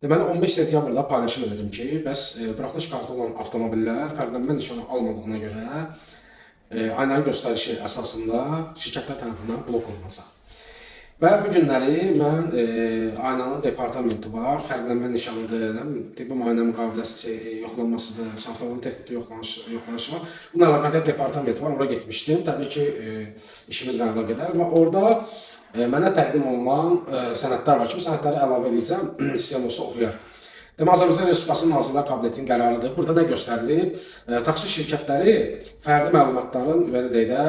Deməli 15 sentyabrda paylaşım edelim ki, bəs buraxılış kartı olan avtomobillər fərqlənmə nişanı almadığına görə aynalı göstərişi əsasında şirkətlər tərəfindən blok olunacaq. Və bu günləri mən aynanın departamenti var, fərqlənmə nişanıdır, tibbi müayinə müqaviləsi yoxlanmasıdır, avtomobil texniki yoxlanışı var. Bununla əlaqədar departamenti var, oraya getmişdim. Təbii ki, işimizlə əlaqədar və orada mənə təqdim olunan sənədlər var ki, bu sənədləri əlavə edəcəm, sistem olsa oxuyar. Demək, Azərbaycan Respublikasının Nazirlər Kabinetinin qərarıdır. Burada nə göstərilib? Taksi şirkətləri fərdi məlumatların belə deyək də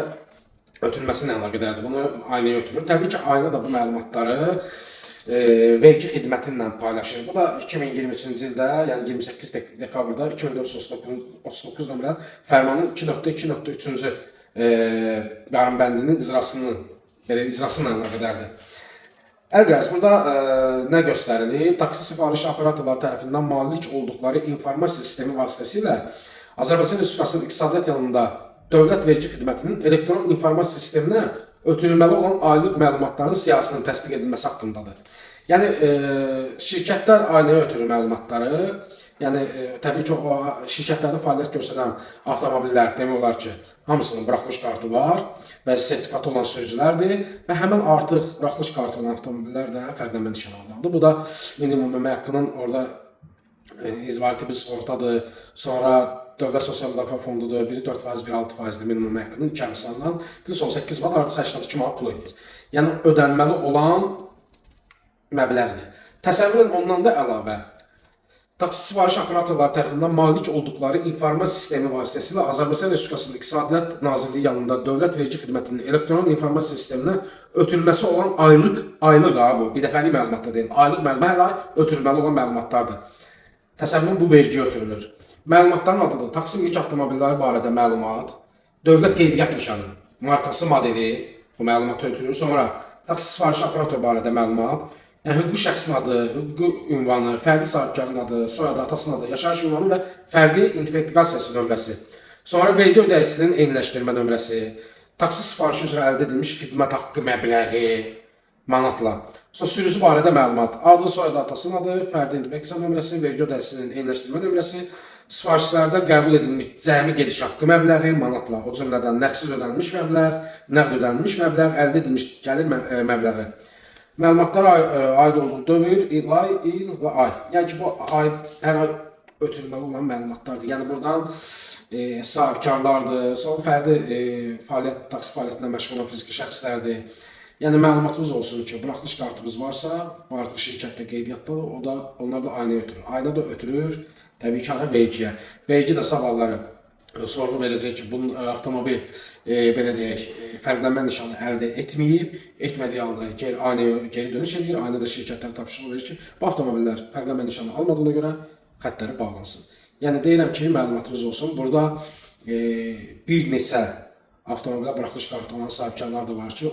ötürülməsinə əlaqədardır. Bunu aynaya ötürür. Təbii ki, ayna da bu məlumatları vergi xidməti ilə paylaşır. Bu da 2023-cü ildə, yəni 28 dekabrda 2439 nömrə fərmanın 2.2.3-cü bəndinin icrası ilə əlaqədardır. Əlqəz, burada nə göstərilir? Taksi sifarişi operatorları tərəfindən malik olduqları informasiya sistemi vasitəsilə Azərbaycan Respublikasının iqtisadiyyat yanında Dövlət Vergi Xidmətinin elektron informasiya sisteminə ötürülməli olan aylıq məlumatların siyahısının təsdiq edilməsi haqqındadır. Yəni, şirkətlər aynaya ötürür məlumatları. Yəni, təbii ki, o şirkətlərdə fəaliyyət göstərən avtomobillər demək olar ki, hamısının buraxılış kartı var və sertifikatı olan sürücülərdir və həmən artıq buraxılış kartı olan avtomobillər də fərqlənmə nişanı almalıdır. Bu da minimum əmək haqqının orada icbari tibbi sığortadır, sonra Dövlət Sosial Müdafiə Fondudur, biri 4%, biri 6%-dir minimum əmək haqqının 2 əmsalından, plus 18 manat, artı 82 manat pul edir. Yəni, ödənməli olan məbləğdir. Təsəvvürün ondan da əlavə, taksi sifarişi operatorları tərəfindən malik olduqları informasiya sistemi vasitəsilə Azərbaycan Respublikasının İqtisadiyyat Nazirliyi yanında Dövlət Vergi Xidmətinin elektron informasiya sisteminə ötürülməsi olan aylıq bu, bir dəfəlik məlumatlar deyil, aylıq məlumat hər ay ötürülməli olan məlumatlardır. Təsəvvürün bu vergiyə ötürülür. Məlumatların adıdır, taksi mülk avtomobilləri barədə məlumat, dövlət qeydiyyat nişanı, markası, modeli bu məlumatı ötürür, sonra taksi sifarişi operator barədə məlumat, yəni hüquqi şəxsin adı, hüquqi ünvanı, fərdi sahibkarın adı, soyadı, atasının adı, yaşayış ünvanı və fərdi identifikasiyası nömrəsi. Sonra vergi ödəyicisinin eyniləşdirmə nömrəsi, taksi sifarişi üzrə əldə edilmiş xidmət haqqı məbləği manatla. Sonra sürücü barədə məlumat, adı, soyadı, atasının adı, fərdi identifikasiya nömrəsi, vergi ödəyicisinin eyniləşdirmə nömrəsi, sifarişlərdə qəbul edilmiş cəmi gediş haqqı məbləği manatla, o cümlədən nəqsiz ödənilmiş məbləğ, nəqd ödənilmiş məbləğ, əldə edilmiş gəlir məbləği. Məlumatlara aid olduğu dövr, ay, il və ay. Yəni ki, bu hər ay ötürülməli olan məlumatlardır. Yəni buradan sahibkarlardır, sonra fərdi taksi fəaliyyətindən məşğul olan fiziki şəxslərdir. Yəni məlumatınız olsun ki, buraxılış kartımız varsa, bu artıq şirkətdə qeydiyyatdadır, o da onlar da aynaya ötürür. Ayna da ötürür, təbii ki, vergiyə. Vergi də sabahları sorğu verəcək ki, bunun avtomobil belə deyək, fərqlənmə nişanı əldə etməyib, etmədiyi halda aynaya geri dönüş edir, ayna da şirkətlərə tapşırıq verir ki, bu avtomobillər fərqlənmə nişanı almadığına görə xətləri bağlansın. Yəni deyirəm ki, məlumatınız olsun, burada bir neçə avtomobilə buraxılış kartı olan sahibkarlar da var ki,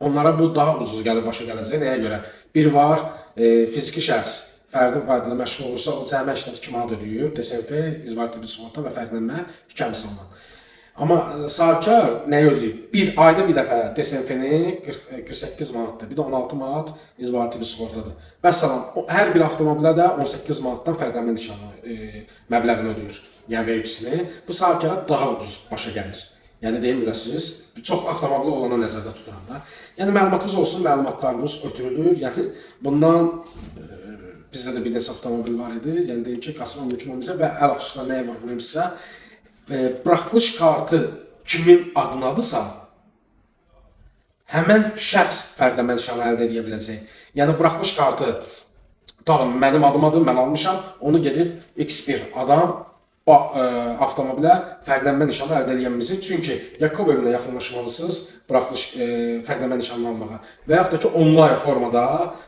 onlara bu daha ucuz gəlib başa gələcək. Nəyə görə? Bir var, fiziki şəxs fərdi faydalı məşğul olursa, o cəmi 82 manat ödəyir, DSMF, icbari tibbi sığorta və fərqlənmə 2 əmsalından. Amma sahibkar nə ödəyir? Bir ayda bir dəfə DSMF-ni 48 manatdır, bir də 16 manat icbari tibbi sığortadır. Vəssalam, hər bir avtomobilə də 18 manatdan fərqlənmə nişanı məbləğini ödəyir, yəni vergisini. Bu sahibkara daha ucuz başa gəlir. Yəni deyim biləsiniz, çox avtomobili olana nəzərdə tuturam da. Yəni məlumatınız olsun, məlumatlarınız ötürülür. Yəni bundan bizdə də bir neçə avtomobil var idi. Yəni deyim ki, Qasımov mümkün olmayacaq və əl xüsusilə nəyə vurğulayım sizə? Buraxılış kartı kimin adınadırsa, həmən şəxs fərqlənmə nişanı əldə edə biləcək. Yəni buraxılış kartı, mənim adımadır, mən almışam, onu gedib X1 adam avtomobilə fərqlənmə nişanı əldə edəməyəcək. Çünki Yakov evinə yaxınlaşmalısınız buraxılış fərqlənmə nişanı almağa. Və yaxud da ki, onlayn formada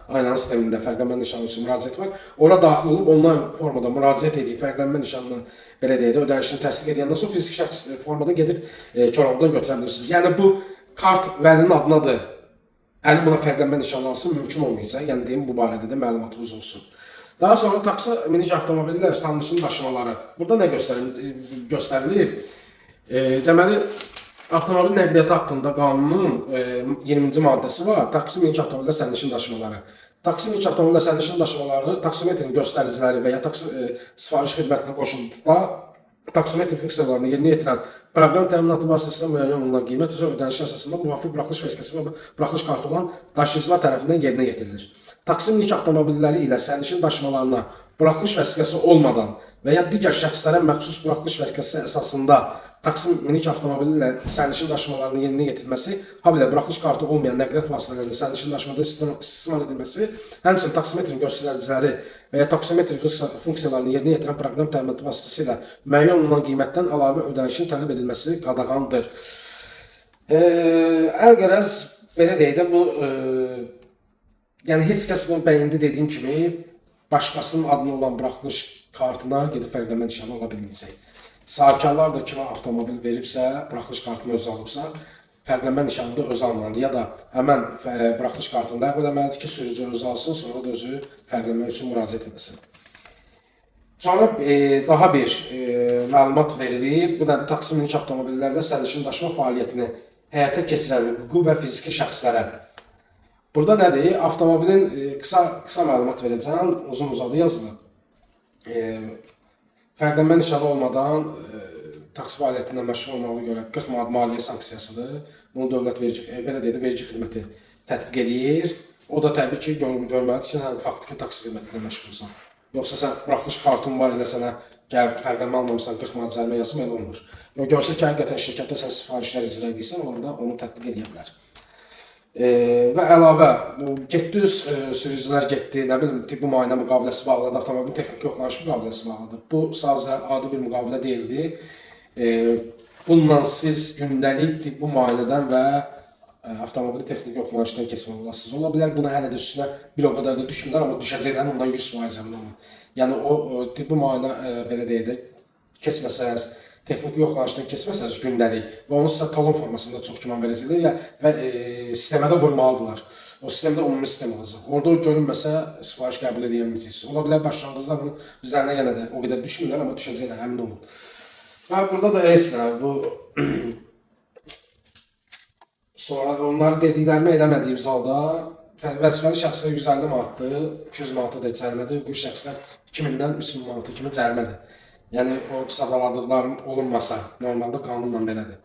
aynanın sistemində fərqlənmə nişanı üçün müraciət var. Ora daxil olub onlayn formada müraciət edib fərqlənmə nişanını belə deyək də ödənişini təsdiq edəndən sonra fiziki şəxs formada gedib Koroğludan götürə bilirsiniz. Yəni bu kart vəlinin adınadır. Əli buna fərqlənmə nişanı alsın mümkün olmayacaq. Yəni deyim bu barədə də məlumatınız olsun. Daha sonra taksi minik avtomobillər sərnişin daşımaları. Burada nə göstərilir? Deməli, avtomobil nəqliyyatı haqqında qanunun 20-ci maddəsi var. Taksi minik avtomobillər sərnişin daşımaları. Taksim ilk avtomobillə sərnişin daşımaları taksimetrin göstəriciləri və ya sifariş xidmətinə qoşulduqda taksimetr funksiyalarını yerinə yetirən proqram təminatı vasitəsilə müəyyən olunan qiymət üzrə ödəniş əsasında müvafiq buraxılış vəsiqəsi və buraxılış kartı olan daşıyıcılar tərəfindən yerinə yetirilir. Taksim ilk avtomobilləri ilə sərnişin daşımalarına buraxılış vəsiqəsi olmadan və ya digər şəxslərə məxsus buraxılış vəsiqəsi əsasında taksim minik avtomobili ilə sərnişin daşımalarının yerinə yetirilməsi, habelə buraxılış kartı olmayan nəqliyyat vasitələrinin sərnişin daşımada istismar edilməsi, həmçinin taksimetrin göstəriciləri və ya taksimetr funksiyalarını yerinə yetirən proqram təminatı vasitəsilə müəyyən olunan qiymətdən əlavə ödənişin tələb edilməsi qadağandır. Əlqərəz belə deyək də bu yəni heç kəs bunu bəyəndi dediyim kimi başqasının adına olan buraxılış kartına gedib fərqlənmə nişanı ala bilməyəcək. Sahibkarlar da kimə avtomobil veribsə, buraxılış kartını özü alıbsa, fərqlənmə nişanı da özü almalıdır. Ya da həmən buraxılış kartını ləğv eləməlidir ki, sürücü özü alsın, sonra da özü fərqlənmə üçün müraciət etsin. Sonra daha bir məlumat verilir. Bu da taksim minik avtomobillərlə sərnişin daşıma fəaliyyətini həyata keçirən hüquqi və fiziki şəxslərə. Burada nədir? Avtomobilin qısa məlumat verəcəm, uzun-uzadı yazılır. Fərqlənmə nişanı olmadan taksi fəaliyyətindən məşğul olmağa görə 40 manat maliyyə sanksiyasıdır. Bunu dövlət vergi xidməti tətbiq eləyir. O da təbii ki, görməlidir ki, sən faktiki taksi xidmətindən məşğulsan. Yoxsa sən buraxılış kartın var, elə sənə gəlib fərqlənmə almamısan, 40 manat cərimə yazım, elə olmur. Görsə ki, həqiqətən şirkətdə sən sifarişlər icra edirsən, onda onu tətbiq edə bilər. Və əlavə, 700 sürücülər getdi, nə bilim, tibbi müayinə müqaviləsi bağlıdır, avtomobil texniki yoxlanış müqaviləsi bağlıdır. Bu sadəcə adi bir müqavilə deyildi. Bununla siz gündəlik tibbi müayinədən və avtomobili texniki yoxlanışdan keçmək olasınız. Ola bilər, buna hələ də üstünə bir o qədər də düşmürlər, amma düşəcəklər ondan 100% əmin olun. Yəni o tibbi müayinə belə deyək də keçməsəz, texniki yoxlanışdan keçməsəniz gündəlik və onu sizə talon formasında çox güman verəcəklər və sistemə də vurmalıdırlar. O sistemdə ümumi sistem olacaq. Orada o görünməsə sifariş qəbul edə bilməyəcəksiniz. Ola bilər başlanğıcda bunun üzərinə yenə də o qədər düşmürlər, amma düşəcəklər, əmin olun. Və burada da bu sonra onları dediklərimi eləmədiyimiz halda vəzifəli şəxslər 150 manatdır, 200 manatı da cərimədir, bu şəxslər 2000-dən 3000 manatı kimi cərimədir. Yəni o sağlamadıqlarım olunmasa, normalda qanunla belədir.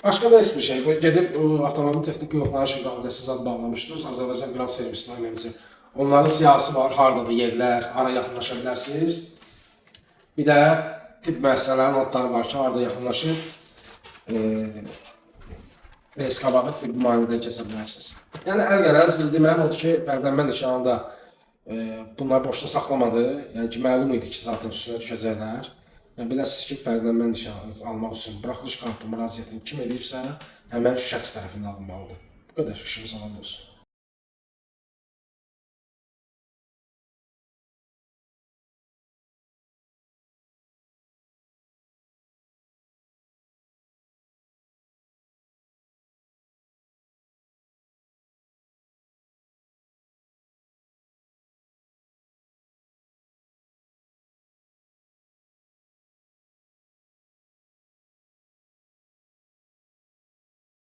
Başqa da heç bir şey, gedib avtomobil texniki yoxlanış müqaviləsi zad bağlamışdınız, Azərbaycan Qran Servisinin əməkçisi. Onların siyasi var, haradadır yerlər, hara yaxınlaşa bilərsiniz. Bir də tibb müəssisələrinin notları var ki, harada yaxınlaşıb reys qabağı tibbi müayinədən keçə bilərsiniz. Yəni əlqərəz bildiyim odur ki, fərqlənmə nişanında bunlar boşda saxlamadı. Yəni ki, məlum idi ki, zaten üstünə düşəcəklər. Yəni biləsiniz ki, fərqlənmə nişanı almaq üçün buraxılış kartı müraciətini kim edibsə, həmən şəxs tərəfindən alınmalıdır. Bu qədər işimiz olan olsun.